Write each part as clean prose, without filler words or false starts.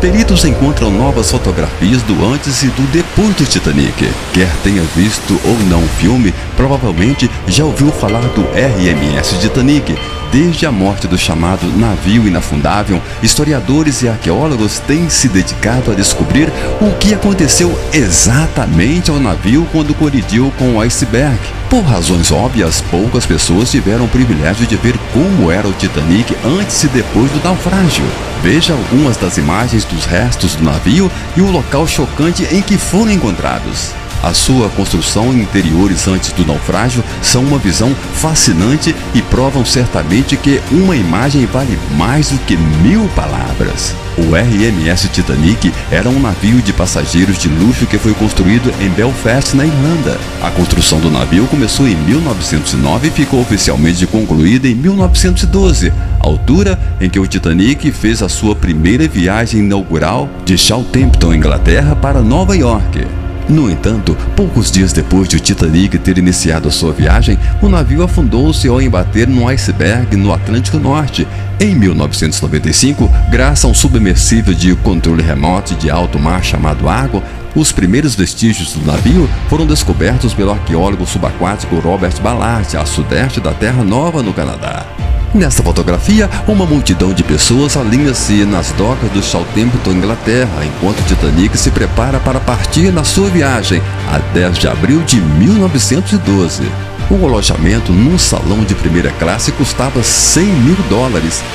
Peritos encontram novas fotografias do antes e do depois do Titanic. Quer tenha visto ou não o filme, provavelmente já ouviu falar do RMS Titanic. Desde a morte do chamado navio inafundável, historiadores e arqueólogos têm se dedicado a descobrir o que aconteceu exatamente ao navio quando colidiu com o iceberg. Por razões óbvias, poucas pessoas tiveram o privilégio de ver como era o Titanic antes e depois do naufrágio. Veja algumas das imagens dos restos do navio e o local chocante em que foram encontrados. A sua construção e interiores antes do naufrágio são uma visão fascinante e provam certamente que uma imagem vale mais do que 1000 palavras. O RMS Titanic era um navio de passageiros de luxo que foi construído em Belfast, na Irlanda. A construção do navio começou em 1909 e ficou oficialmente concluída em 1912, altura em que o Titanic fez a sua primeira viagem inaugural de Southampton, Inglaterra, para Nova York. No entanto, poucos dias depois de o Titanic ter iniciado a sua viagem, o navio afundou-se ao embater num iceberg no Atlântico Norte. Em 1995, graças a um submersível de controle remoto de alto mar chamado Argo, os primeiros vestígios do navio foram descobertos pelo arqueólogo subaquático Robert Ballard, a sudeste da Terra Nova, no Canadá. Nesta fotografia, uma multidão de pessoas alinha-se nas docas do Southampton, Inglaterra, enquanto o Titanic se prepara para partir na sua viagem, a 10 de abril de 1912. O alojamento num salão de primeira classe custava $100 mil,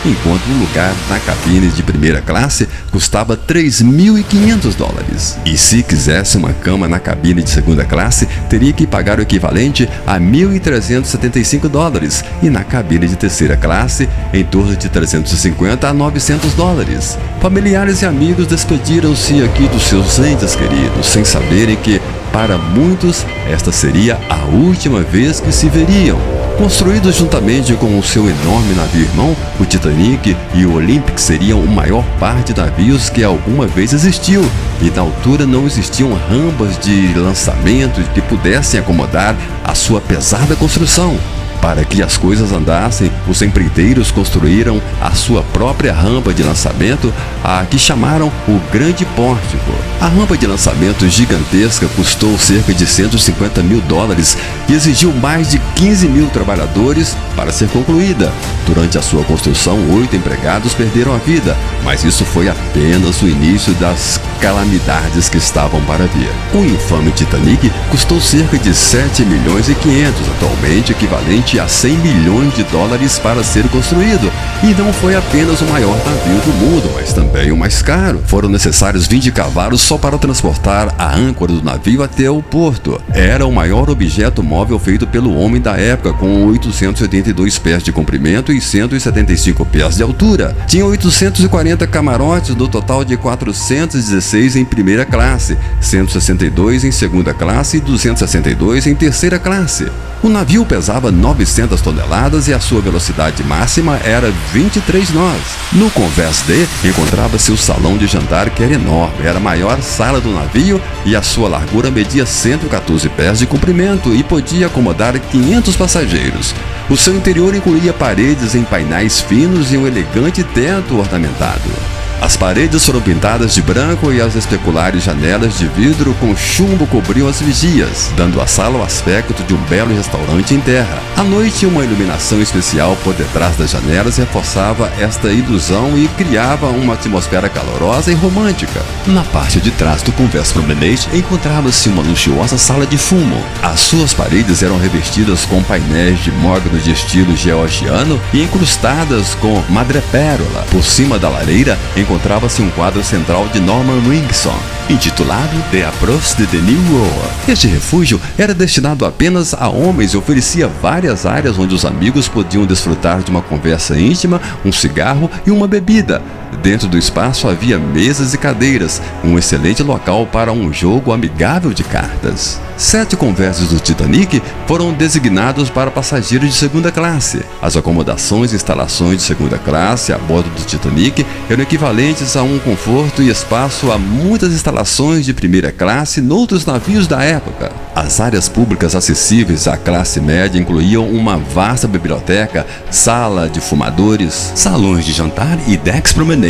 enquanto o lugar na cabine de primeira classe custava $3.500. E se quisesse uma cama na cabine de segunda classe, teria que pagar o equivalente a $1.375, e na cabine de terceira classe, em torno de $350 a $900. Familiares e amigos despediram-se aqui dos seus entes queridos, sem saberem que, para muitos, esta seria a última vez que se veriam. Construídos juntamente com o seu enorme navio irmão, o Titanic e o Olympic seriam o maior par de navios que alguma vez existiu, e na altura não existiam rampas de lançamento que pudessem acomodar a sua pesada construção. Para que as coisas andassem, os empreiteiros construíram a sua própria rampa de lançamento, a que chamaram o Grande Pórtico. A rampa de lançamento gigantesca custou cerca de $150 mil e exigiu mais de 15 mil trabalhadores para ser concluída. Durante a sua construção, 8 empregados perderam a vida, mas isso foi apenas o início das calamidades que estavam para vir. O infame Titanic custou cerca de $7,5 milhões, atualmente equivalente a $100 milhões para ser construído, e não foi apenas o maior navio do mundo, mas também o mais caro. Foram necessários 20 cavalos só para transportar a âncora do navio até o porto. Era o maior objeto móvel feito pelo homem da época, com 882 pés de comprimento e 175 pés de altura. Tinha 840 camarotes, no total de 416 em primeira classe, 162 em segunda classe e 262 em terceira classe. O navio pesava 900 toneladas e a sua velocidade máxima era 23 nós. No Converse D encontrava-se o salão de jantar, que era enorme, era a maior sala do navio e a sua largura media 114 pés de comprimento e podia acomodar 500 passageiros. O seu interior incluía paredes em painéis finos e um elegante teto ornamentado. As paredes foram pintadas de branco e as espetaculares janelas de vidro com chumbo cobriam as vigias, dando à sala o aspecto de um belo restaurante em terra. À noite, uma iluminação especial por detrás das janelas reforçava esta ilusão e criava uma atmosfera calorosa e romântica. Na parte de trás do Converse Promenade encontrava-se uma luxuosa sala de fumo. As suas paredes eram revestidas com painéis de mogno de estilo georgiano e incrustadas com madrepérola. Por cima da lareira encontrava-se um quadro central de Norman Ringson, intitulado The Approach to the New World. Este refúgio era destinado apenas a homens e oferecia várias áreas onde os amigos podiam desfrutar de uma conversa íntima, um cigarro e uma bebida. Dentro do espaço havia mesas e cadeiras, um excelente local para um jogo amigável de cartas. 7 Converses do Titanic foram designados para passageiros de segunda classe. As acomodações e instalações de segunda classe a bordo do Titanic eram equivalentes a um conforto e espaço a muitas instalações de primeira classe noutros navios da época. As áreas públicas acessíveis à classe média incluíam uma vasta biblioteca, sala de fumadores, salões de jantar e decks promenade.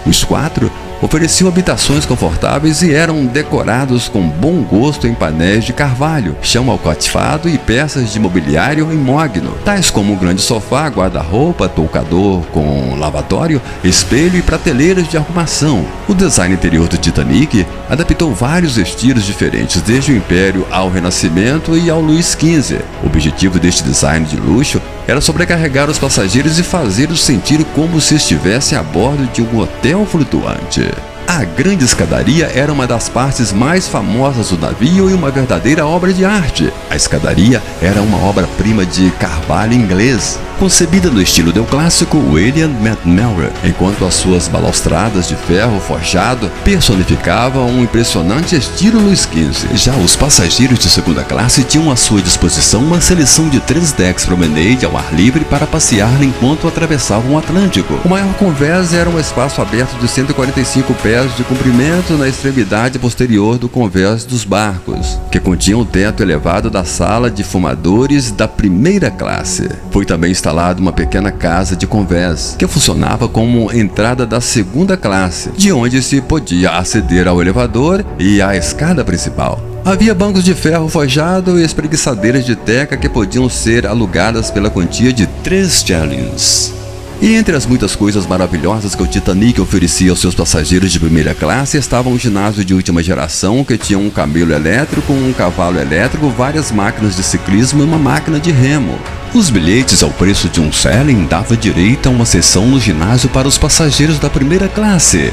Os 4 Ofereciam habitações confortáveis e eram decorados com bom gosto em painéis de carvalho, chão alcatifado e peças de mobiliário em mogno, tais como um grande sofá, guarda-roupa, toucador com lavatório, espelho e prateleiras de arrumação. O design interior do Titanic adaptou vários estilos diferentes, desde o Império ao Renascimento e ao Luís XV. O objetivo deste design de luxo era sobrecarregar os passageiros e fazê-los sentir como se estivessem a bordo de um hotel flutuante. A grande escadaria era uma das partes mais famosas do navio e uma verdadeira obra de arte. A escadaria era uma obra-prima de carvalho inglês, concebida no estilo neoclássico William McNamara, enquanto as suas balaustradas de ferro forjado personificavam um impressionante estilo Luís XV. Já os passageiros de segunda classe tinham à sua disposição uma seleção de 3 decks promenade ao ar livre para passear enquanto atravessavam o Atlântico. O maior convés era um espaço aberto de 145 pés de comprimento na extremidade posterior do convés dos barcos, que continha o teto elevado da sala de fumadores da primeira classe. Foi também instalada uma pequena casa de convés, que funcionava como entrada da segunda classe, de onde se podia aceder ao elevador e à escada principal. Havia bancos de ferro forjado e espreguiçadeiras de teca que podiam ser alugadas pela quantia de 3 shillings. E entre as muitas coisas maravilhosas que o Titanic oferecia aos seus passageiros de primeira classe estava um ginásio de última geração que tinha um camelo elétrico, um cavalo elétrico, várias máquinas de ciclismo e uma máquina de remo. Os bilhetes ao preço de um shilling davam direito a uma sessão no ginásio para os passageiros da primeira classe.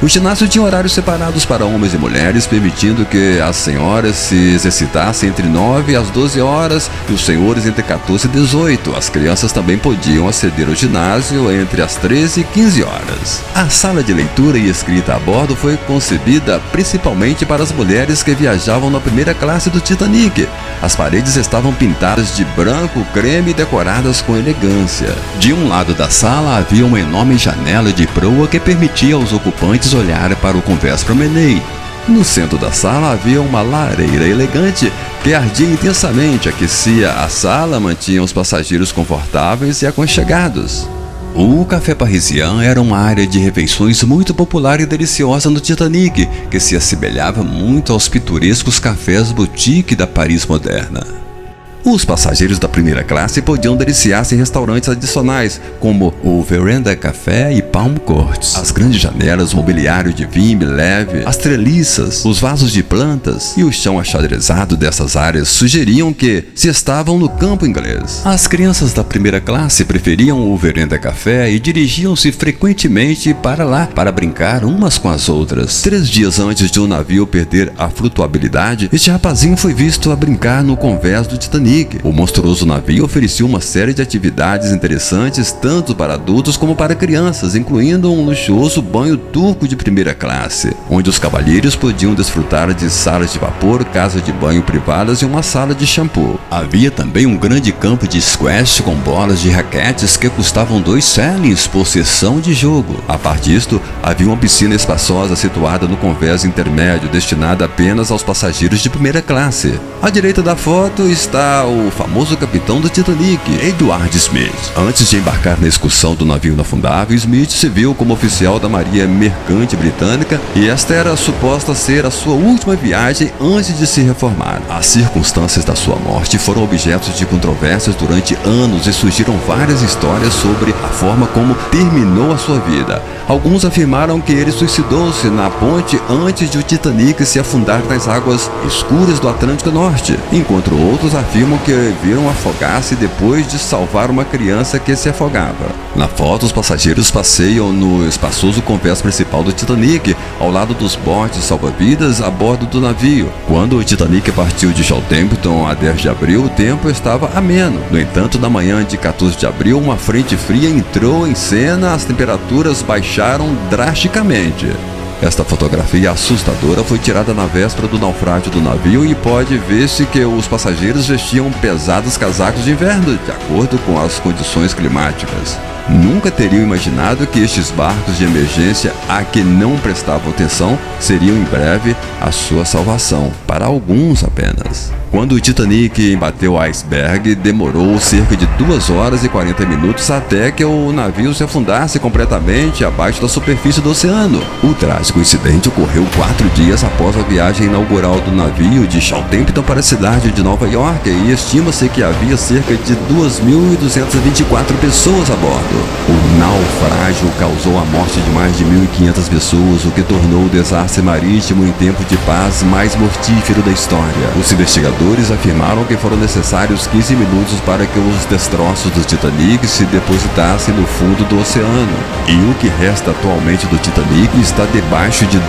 O ginásio tinha horários separados para homens e mulheres, permitindo que as senhoras se exercitassem entre 9 às 12 horas e os senhores entre 14 e 18. As crianças também podiam aceder ao ginásio entre as 13 e 15 horas. A sala de leitura e escrita a bordo foi concebida principalmente para as mulheres que viajavam na primeira classe do Titanic. As paredes estavam pintadas de branco creme e decoradas com elegância. De um lado da sala havia uma enorme janela de proa que permitia aos ocupantes olhar para o convés promenade. No centro da sala havia uma lareira elegante que ardia intensamente, aquecia a sala, mantinha os passageiros confortáveis e aconchegados. O Café Parisien era uma área de refeições muito popular e deliciosa no Titanic, que se assemelhava muito aos pitorescos cafés boutique da Paris moderna. Os passageiros da primeira classe podiam deliciar-se em restaurantes adicionais, como o Veranda Café e Palm Courts. As grandes janelas, o mobiliário de vime leve, as treliças, os vasos de plantas e o chão achadrezado dessas áreas sugeriam que se estavam no campo inglês. As crianças da primeira classe preferiam o Veranda Café e dirigiam-se frequentemente para lá para brincar umas com as outras. 3 dias antes de o navio perder a flutuabilidade, este rapazinho foi visto a brincar no convés do Titanic. O monstruoso navio oferecia uma série de atividades interessantes tanto para adultos como para crianças, incluindo um luxuoso banho turco de primeira classe, onde os cavalheiros podiam desfrutar de salas de vapor, casas de banho privadas e uma sala de shampoo. Havia também um grande campo de squash com bolas de raquetes que custavam 2 shillings por sessão de jogo. A parte disto, havia uma piscina espaçosa situada no convés intermédio, destinada apenas aos passageiros de primeira classe. À direita da foto está o famoso capitão do Titanic, Edward Smith. Antes de embarcar na excursão do navio inafundável, Smith se viu como oficial da Marinha Mercante Britânica e esta era suposta ser a sua última viagem antes de se reformar. As circunstâncias da sua morte foram objetos de controvérsias durante anos e surgiram várias histórias sobre a forma como terminou a sua vida. Alguns afirmaram que ele suicidou-se na ponte antes de o Titanic se afundar nas águas escuras do Atlântico Norte, enquanto outros afirmam que viram afogar-se depois de salvar uma criança que se afogava. Na foto, os passageiros passeiam no espaçoso convés principal do Titanic, ao lado dos botes salva-vidas a bordo do navio. Quando o Titanic partiu de Southampton a 10 de abril, o tempo estava ameno. No entanto, na manhã de 14 de abril, uma frente fria entrou em cena, as temperaturas baixaram drasticamente. Esta fotografia assustadora foi tirada na véspera do naufrágio do navio e pode ver-se que os passageiros vestiam pesados casacos de inverno, de acordo com as condições climáticas. Nunca teriam imaginado que estes barcos de emergência a que não prestavam atenção seriam em breve a sua salvação, para alguns apenas. Quando o Titanic embateu o iceberg, demorou cerca de 2 horas e 40 minutos até que o navio se afundasse completamente abaixo da superfície do oceano. O trágico incidente ocorreu 4 dias após a viagem inaugural do navio de Southampton para a cidade de Nova York, e estima-se que havia cerca de 2.224 pessoas a bordo. O naufrágio causou a morte de mais de 1.500 pessoas, o que tornou o desastre marítimo em tempo de paz mais mortífero da história. Os investigadores afirmaram que foram necessários 15 minutos para que os destroços do Titanic se depositassem no fundo do oceano. E o que resta atualmente do Titanic está debaixo de 12.500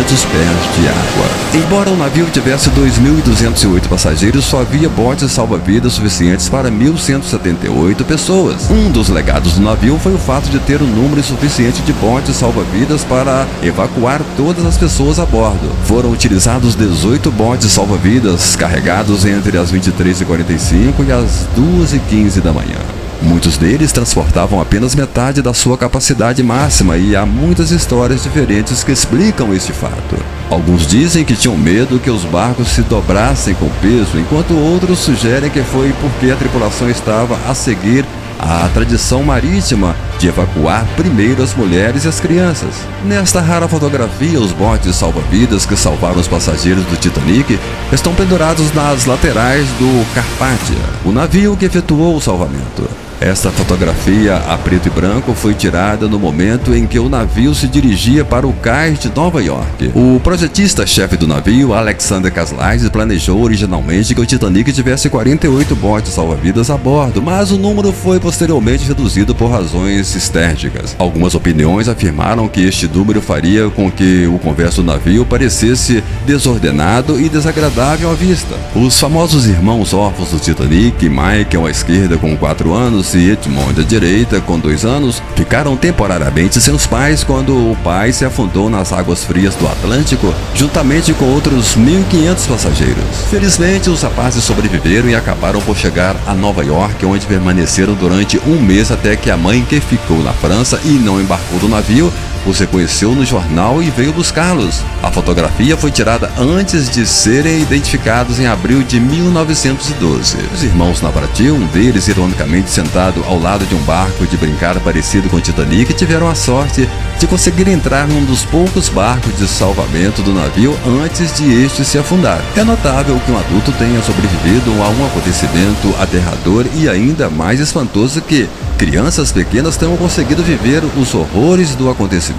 pés de água. Embora o navio tivesse 2.208 passageiros, só havia botes salva-vidas suficientes para 1.178 pessoas. Um dos legados do navio foi o fato de ter um número insuficiente de botes salva-vidas para evacuar todas as pessoas a bordo. Foram utilizados 18 botes salva-vidas carregados entre as 23h45 e as 2h15 da manhã. Muitos deles transportavam apenas metade da sua capacidade máxima, e há muitas histórias diferentes que explicam este fato. Alguns dizem que tinham medo que os barcos se dobrassem com peso, enquanto outros sugerem que foi porque a tripulação estava a seguir a tradição marítima de evacuar primeiro as mulheres e as crianças. Nesta rara fotografia, os botes salva-vidas que salvaram os passageiros do Titanic estão pendurados nas laterais do Carpathia, o navio que efetuou o salvamento. Esta fotografia a preto e branco foi tirada no momento em que o navio se dirigia para o cais de Nova York. O projetista-chefe do navio, Alexander Kaslaides, planejou originalmente que o Titanic tivesse 48 botes salva-vidas a bordo, mas o número foi posteriormente reduzido por razões estéticas. Algumas opiniões afirmaram que este número faria com que o convés do navio parecesse desordenado e desagradável à vista. Os famosos irmãos órfãos do Titanic, Michael à esquerda com 4 anos e Edmond à direita com 2 anos, ficaram temporariamente sem os pais quando o pai se afundou nas águas frias do Atlântico, juntamente com outros 1.500 passageiros. Felizmente, os rapazes sobreviveram e acabaram por chegar a Nova York, onde permaneceram durante um mês até que a mãe, que ficou na França e não embarcou no navio, os reconheceu no jornal e veio buscá-los. A fotografia foi tirada antes de serem identificados em abril de 1912. Os irmãos Navratil, um deles ironicamente sentado ao lado de um barco de brincar parecido com o Titanic, tiveram a sorte de conseguir entrar num dos poucos barcos de salvamento do navio antes de este se afundar. É notável que um adulto tenha sobrevivido a um acontecimento aterrador, e ainda mais espantoso que crianças pequenas tenham conseguido viver os horrores do acontecimento.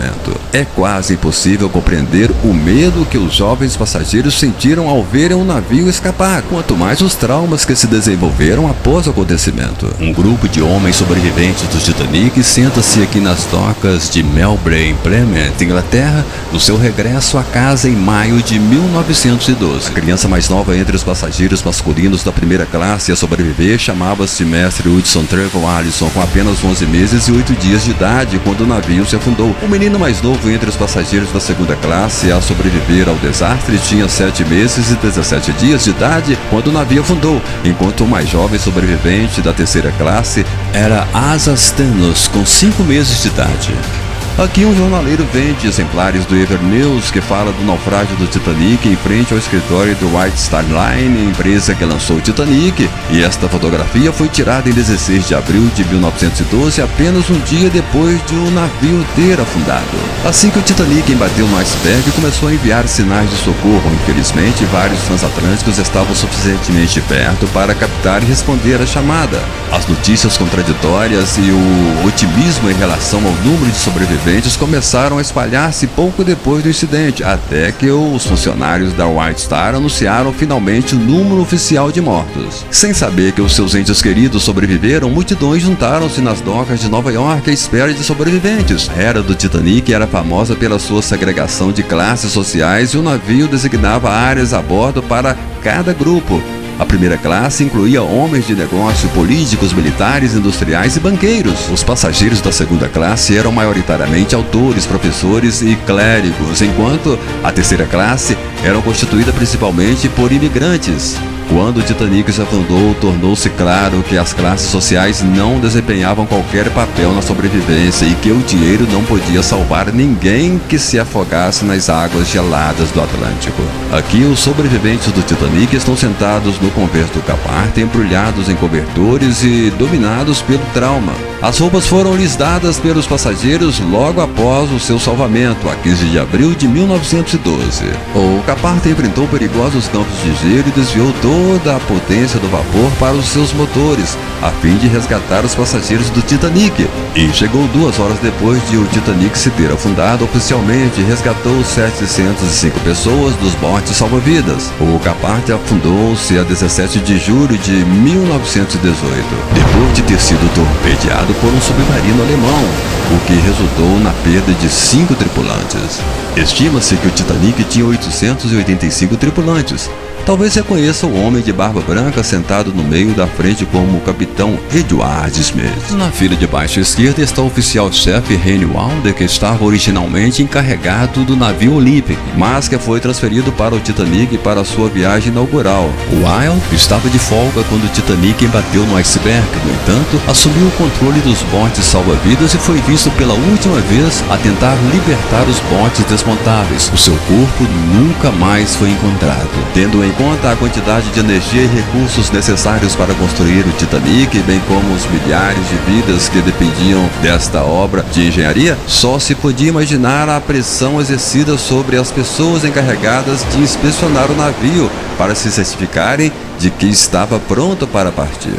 É quase impossível compreender o medo que os jovens passageiros sentiram ao verem um navio escapar, quanto mais os traumas que se desenvolveram após o acontecimento. Um grupo de homens sobreviventes do Titanic senta-se aqui nas docas de Melbourne, Plymouth, Inglaterra, no seu regresso a casa em maio de 1912. A criança mais nova entre os passageiros masculinos da primeira classe a sobreviver chamava-se Mestre Hudson Trevor Allison, com apenas 11 meses e 8 dias de idade quando o navio se afundou. O menino mais novo entre os passageiros da segunda classe a sobreviver ao desastre tinha 7 meses e 17 dias de idade quando o navio afundou, enquanto o mais jovem sobrevivente da terceira classe era Asa Stannus, com 5 meses de idade. Aqui um jornaleiro vende exemplares do Ever News que fala do naufrágio do Titanic em frente ao escritório do White Star Line, empresa que lançou o Titanic, e esta fotografia foi tirada em 16 de abril de 1912, apenas um dia depois de o navio ter afundado. Assim que o Titanic embateu no iceberg, começou a enviar sinais de socorro. Infelizmente, vários transatlânticos estavam suficientemente perto para captar e responder à chamada. As notícias contraditórias e o otimismo em relação ao número de sobreviventes começaram a espalhar-se pouco depois do incidente, até que os funcionários da White Star anunciaram finalmente o número oficial de mortos. Sem saber que os seus entes queridos sobreviveram, multidões juntaram-se nas docas de Nova York à espera de sobreviventes. A era do Titanic era famosa pela sua segregação de classes sociais, e o navio designava áreas a bordo para cada grupo. A primeira classe incluía homens de negócio, políticos, militares, industriais e banqueiros. Os passageiros da segunda classe eram maioritariamente autores, professores e clérigos, enquanto a terceira classe era constituída principalmente por imigrantes. Quando o Titanic se afundou, tornou-se claro que as classes sociais não desempenhavam qualquer papel na sobrevivência e que o dinheiro não podia salvar ninguém que se afogasse nas águas geladas do Atlântico. Aqui, os sobreviventes do Titanic estão sentados no convés do Caparte, embrulhados em cobertores e dominados pelo trauma. As roupas foram lhes dadas pelos passageiros logo após o seu salvamento, a 15 de abril de 1912. O Caparte enfrentou perigosos campos de gelo e desviou toda a potência do vapor para os seus motores, a fim de resgatar os passageiros do Titanic. E chegou 2 horas depois de o Titanic se ter afundado oficialmente e resgatou 705 pessoas dos botes salva-vidas. O Caparte afundou-se a 17 de julho de 1918, depois de ter sido torpedeado por um submarino alemão, o que resultou na perda de 5 tripulantes. Estima-se que o Titanic tinha 885 tripulantes. Talvez reconheça o homem de barba branca sentado no meio da frente como o capitão Edward Smith. Na fila de baixo esquerda está o oficial-chefe Henry Wilder, que estava originalmente encarregado do navio Olympic, mas que foi transferido para o Titanic para sua viagem inaugural. Wilder estava de folga quando o Titanic embateu no iceberg, no entanto, assumiu o controle dos botes salva-vidas e foi visto pela última vez a tentar libertar os botes desmontáveis. O seu corpo nunca mais foi encontrado. Tendo em conta a quantidade de energia e recursos necessários para construir o Titanic, bem como os milhares de vidas que dependiam desta obra de engenharia, só se podia imaginar a pressão exercida sobre as pessoas encarregadas de inspecionar o navio para se certificarem de que estava pronto para partir.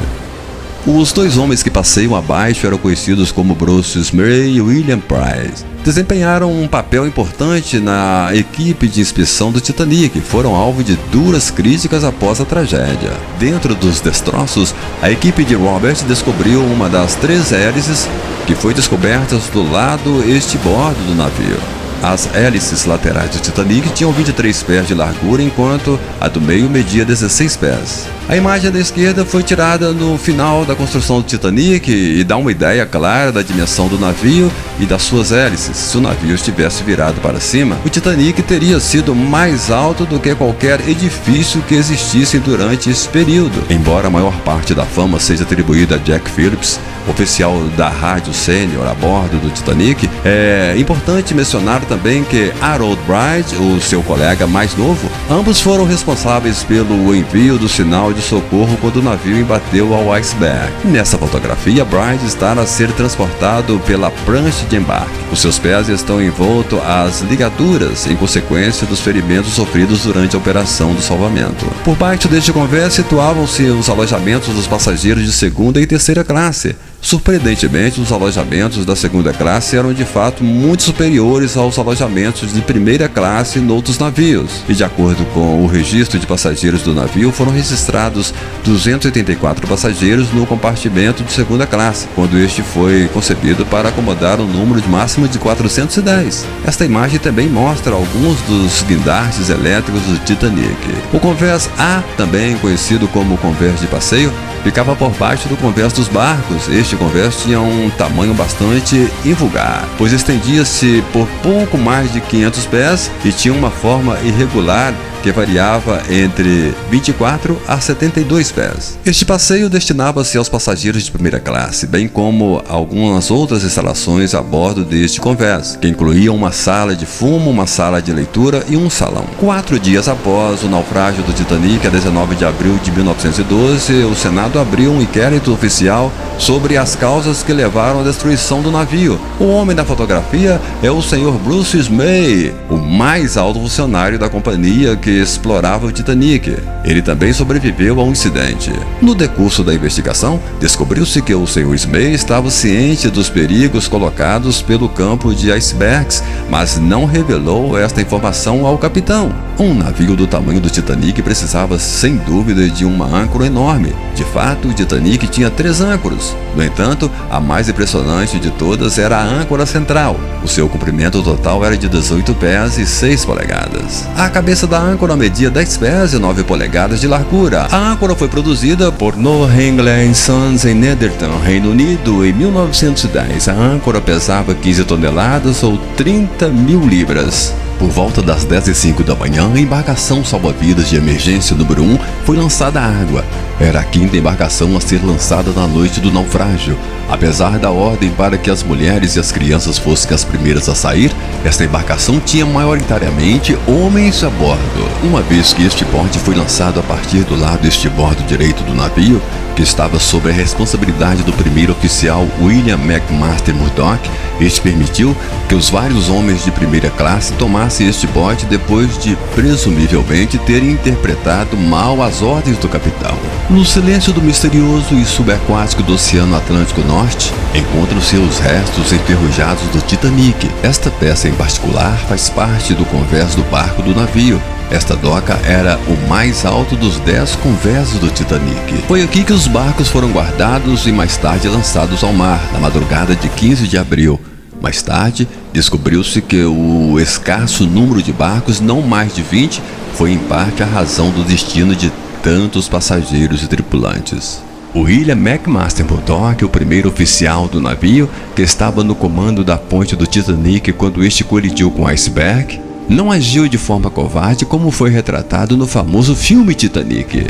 Os 2 homens que passeiam abaixo eram conhecidos como Bruce Smith e William Price. Desempenharam um papel importante na equipe de inspeção do Titanic e foram alvo de duras críticas após a tragédia. Dentro dos destroços, a equipe de Robert descobriu uma das 3 hélices que foi descoberta do lado estibordo do navio. As hélices laterais do Titanic tinham 23 pés de largura, enquanto a do meio media 16 pés. A imagem da esquerda foi tirada no final da construção do Titanic e dá uma ideia clara da dimensão do navio e das suas hélices. Se o navio estivesse virado para cima, o Titanic teria sido mais alto do que qualquer edifício que existisse durante esse período. Embora a maior parte da fama seja atribuída a Jack Phillips, oficial da rádio sênior a bordo do Titanic, é importante mencionar também que Harold Bright, o seu colega mais novo, ambos foram responsáveis pelo envio do sinal de socorro quando o navio embateu ao iceberg. Nessa fotografia, Bright está a ser transportado pela prancha de embarque. Os seus pés estão envoltos às ligaduras em consequência dos ferimentos sofridos durante a operação do salvamento. Por baixo deste convés situavam-se os alojamentos dos passageiros de 2ª e 3ª classe. Surpreendentemente, os alojamentos da 2ª classe eram de fato muito superiores aos alojamentos de 1ª classe em outros navios, e de acordo com o registro de passageiros do navio, foram registrados 284 passageiros no compartimento de 2ª classe, quando este foi concebido para acomodar um número máximo de 410. Esta imagem também mostra alguns dos guindastes elétricos do Titanic. O convés A, também conhecido como convés de passeio, ficava por baixo do convés dos barcos. Este convés tinha um tamanho bastante invulgar, pois estendia-se por pouco mais de 500 pés e tinha uma forma irregular que variava entre 24 a 72 pés. Este passeio destinava-se aos passageiros de 1ª classe, bem como algumas outras instalações a bordo deste convés, que incluíam uma sala de fumo, uma sala de leitura e um salão. 4 dias após o naufrágio do Titanic, a 19 de abril de 1912, o Senado abriu um inquérito oficial sobre as causas que levaram à destruição do navio. O homem da fotografia é o Sr. Bruce Smith, o mais alto funcionário da companhia que explorava o Titanic. Ele também sobreviveu ao incidente. No decurso da investigação, descobriu-se que o Sr. Smith estava ciente dos perigos colocados pelo campo de icebergs, mas não revelou esta informação ao capitão. Um navio do tamanho do Titanic precisava, sem dúvida, de uma âncora enorme. De fato, o Titanic tinha 3 âncoras. No entanto, a mais impressionante de todas era a âncora central. O seu comprimento total era de 18 pés e 6 polegadas. A cabeça da âncora media 10 pés e 9 polegadas de largura. A âncora foi produzida por Noah Hingley Sons em Netherton, Reino Unido, em 1910. A âncora pesava 15 toneladas ou 30.000 libras. Por volta das 10h05 da manhã, a embarcação salva-vidas de emergência número 1 foi lançada à água. Era a quinta embarcação a ser lançada na noite do naufrágio. Apesar da ordem para que as mulheres e as crianças fossem as primeiras a sair, esta embarcação tinha maioritariamente homens a bordo. Uma vez que este bote foi lançado a partir do lado estibordo direito do navio, que estava sob a responsabilidade do primeiro oficial William McMaster Murdoch, este permitiu que os vários homens de primeira classe tomassem este bote depois de, presumivelmente, terem interpretado mal as ordens do capitão. No silêncio do misterioso e subaquático do Oceano Atlântico Norte, encontram-se os restos enferrujados do Titanic. Esta peça em particular faz parte do convés do barco do navio. Esta doca era o mais alto dos 10 convés do Titanic. Foi aqui que os barcos foram guardados e mais tarde lançados ao mar, na madrugada de 15 de abril. Mais tarde, descobriu-se que o escasso número de barcos, não mais de 20, foi em parte a razão do destino de tantos passageiros e tripulantes. William McMaster Murdoch, o primeiro oficial do navio, que estava no comando da ponte do Titanic quando este colidiu com o iceberg, não agiu de forma covarde como foi retratado no famoso filme Titanic.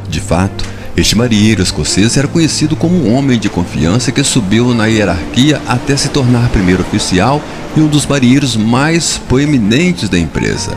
De fato, este marinheiro escocês era conhecido como um homem de confiança que subiu na hierarquia até se tornar primeiro oficial e um dos marinheiros mais proeminentes da empresa.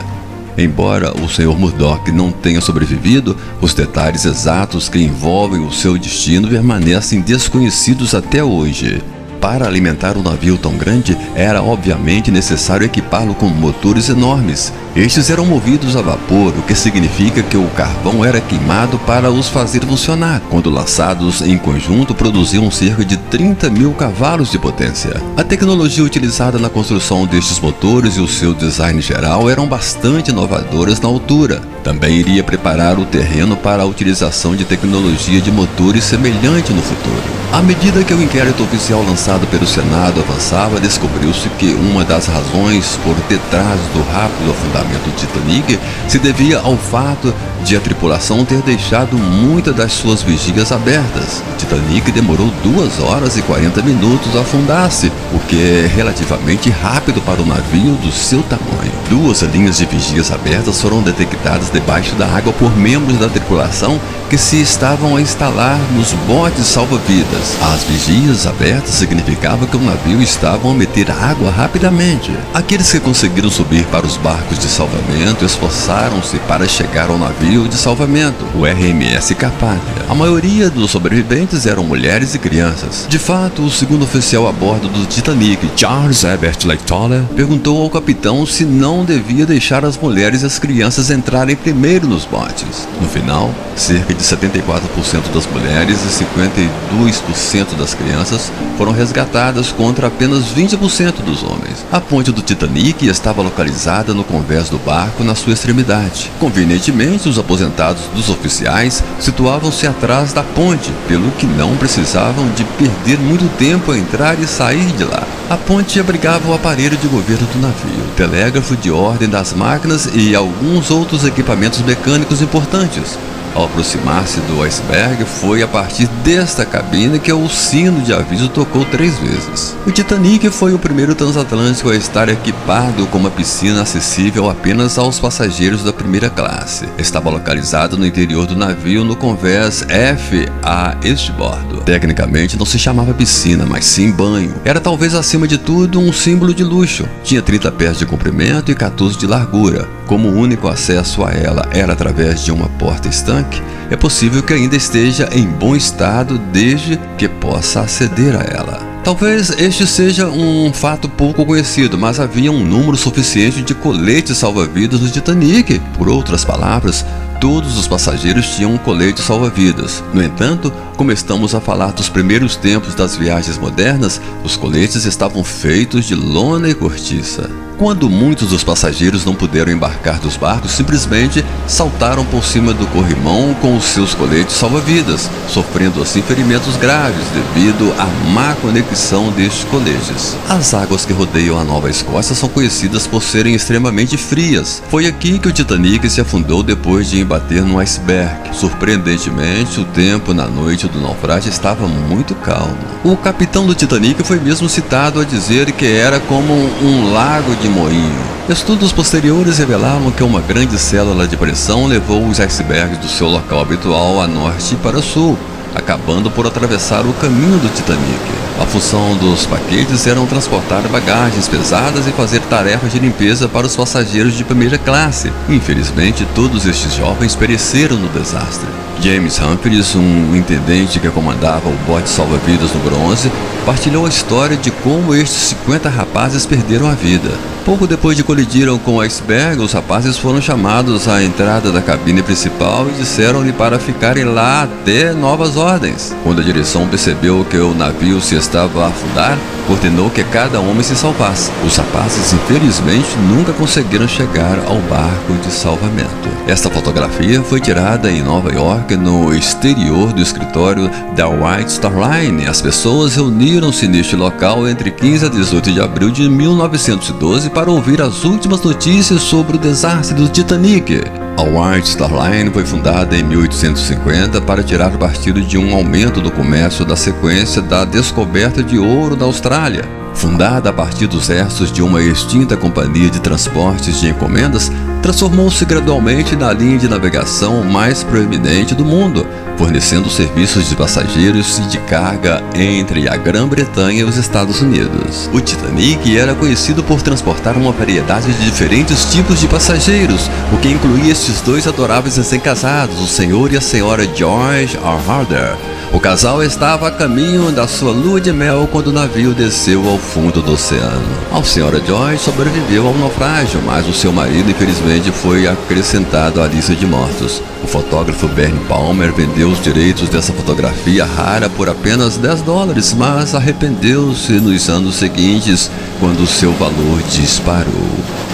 Embora o Sr. Murdoch não tenha sobrevivido, os detalhes exatos que envolvem o seu destino permanecem desconhecidos até hoje. Para alimentar um navio tão grande, era obviamente necessário equipá-lo com motores enormes. Estes eram movidos a vapor, o que significa que o carvão era queimado para os fazer funcionar. Quando lançados em conjunto, produziam cerca de 30.000 cavalos de potência. A tecnologia utilizada na construção destes motores e o seu design geral eram bastante inovadoras na altura. Também iria preparar o terreno para a utilização de tecnologia de motores semelhante no futuro. À medida que o inquérito oficial lançado pelo Senado avançava, descobriu-se que uma das razões por detrás do rápido afundamento do Titanic se devia ao fato de a tripulação ter deixado muitas das suas vigias abertas. O Titanic demorou 2 horas e 40 minutos a afundar-se, o que é relativamente rápido para um navio do seu tamanho. 2 linhas de vigias abertas foram detectadas debaixo da água por membros da tripulação que se estavam a instalar nos botes salva-vidas. As vigias abertas significavam que o navio estava a meter água rapidamente. Aqueles que conseguiram subir para os barcos de salvamento esforçaram-se para chegar ao navio de salvamento, o RMS Carpathia. A maioria dos sobreviventes eram mulheres e crianças. De fato, o segundo oficial a bordo do Titanic, Charles Herbert Lightoller, perguntou ao capitão se não devia deixar as mulheres e as crianças entrarem primeiro nos botes. No final, cerca de 74% das mulheres e 52% das crianças foram resgatadas contra apenas 20% dos homens. A ponte do Titanic estava localizada no convés do barco na sua extremidade. Convenientemente, os aposentados dos oficiais situavam-se atrás da ponte, pelo que não precisavam de perder muito tempo a entrar e sair de lá. A ponte abrigava o aparelho de governo do navio, o telégrafo de ordem das máquinas e alguns outros equipamentos mecânicos importantes. Ao aproximar-se do iceberg, foi a partir desta cabine que o sino de aviso tocou 3 vezes. O Titanic foi o primeiro transatlântico a estar equipado com uma piscina acessível apenas aos passageiros da primeira classe. Estava localizado no interior do navio, no convés F a estibordo. Tecnicamente não se chamava piscina, mas sim banho. Era talvez acima de tudo um símbolo de luxo. Tinha 30 pés de comprimento e 14 de largura. Como o único acesso a ela era através de uma porta estanque, é possível que ainda esteja em bom estado desde que possa aceder a ela. Talvez este seja um fato pouco conhecido, mas havia um número suficiente de coletes salva-vidas no Titanic. Por outras palavras, todos os passageiros tinham um colete salva-vidas. No entanto, como estamos a falar dos primeiros tempos das viagens modernas, os coletes estavam feitos de lona e cortiça. Quando muitos dos passageiros não puderam embarcar dos barcos, simplesmente saltaram por cima do corrimão com os seus coletes salva-vidas, sofrendo assim ferimentos graves devido à má conexão destes coletes. As águas que rodeiam a Nova Escócia são conhecidas por serem extremamente frias. Foi aqui que o Titanic se afundou depois de embater no iceberg. Surpreendentemente, o tempo na noite ambiente do naufrágio estava muito calmo. O capitão do Titanic foi mesmo citado a dizer que era como um lago de moinho. Estudos posteriores revelaram que uma grande célula de pressão levou os icebergs do seu local habitual a norte para sul, acabando por atravessar o caminho do Titanic. A função dos paquetes era transportar bagagens pesadas e fazer tarefas de limpeza para os passageiros de primeira classe. Infelizmente, todos estes jovens pereceram no desastre. James Humphreys, um intendente que comandava o bote salva-vidas no bronze, partilhou a história de como estes 50 rapazes perderam a vida. Pouco depois de colidiram com o iceberg, os rapazes foram chamados à entrada da cabine principal e disseram-lhe para ficarem lá até novas ordens. Quando a direção percebeu que o navio se estava a afundar, ordenou que cada homem se salvasse. Os rapazes, infelizmente, nunca conseguiram chegar ao barco de salvamento. Esta fotografia foi tirada em Nova York, no exterior do escritório da White Star Line. As pessoas reuniram-se neste local entre 15 a 18 de abril de 1912 para ouvir as últimas notícias sobre o desastre do Titanic. A White Star Line foi fundada em 1850 para tirar partido de um aumento do comércio da sequência da descoberta de ouro da Austrália. Fundada a partir dos restos de uma extinta companhia de transportes de encomendas, transformou-se gradualmente na linha de navegação mais proeminente do mundo, fornecendo serviços de passageiros e de carga entre a Grã-Bretanha e os Estados Unidos. O Titanic era conhecido por transportar uma variedade de diferentes tipos de passageiros, o que incluía estes dois adoráveis recém-casados, o senhor e a senhora George Harder. O casal estava a caminho da sua lua de mel quando o navio desceu ao fundo do oceano. A senhora Joyce sobreviveu ao naufrágio, mas o seu marido infelizmente foi acrescentado à lista de mortos. O fotógrafo Bernie Palmer vendeu os direitos dessa fotografia rara por apenas $10, mas arrependeu-se nos anos seguintes quando o seu valor disparou.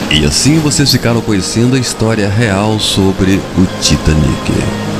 E assim vocês ficaram conhecendo a história real sobre o Titanic.